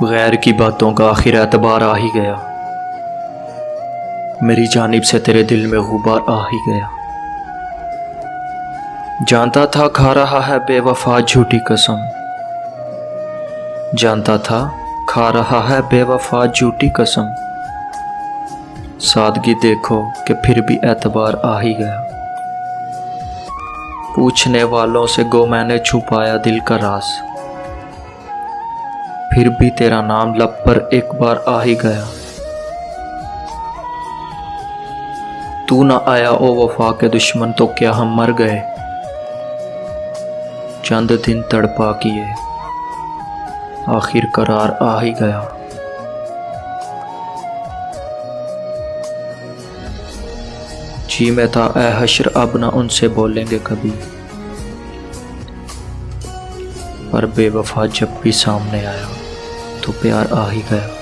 गैर की बातों का आखिर एतबार आ ही गया। मेरी जानिब से तेरे दिल में गुबार आ ही गया। जानता था खा रहा है बेवफा झूठी कसम, जानता था खा रहा है बेवफा झूठी कसम। सादगी देखो कि फिर भी एतबार आ ही गया। पूछने वालों से गो मैंने छुपाया दिल का राज, फिर भी तेरा नाम लब पर एक बार आ ही गया। तू ना आया ओ वफा के दुश्मन तो क्या हम मर गए। चंद दिन तड़पा किए आखिर करार आ ही गया। जी में था ए हश्र अब ना उनसे बोलेंगे कभी, पर बेवफा जब भी सामने आया तो प्यार आ ही गया।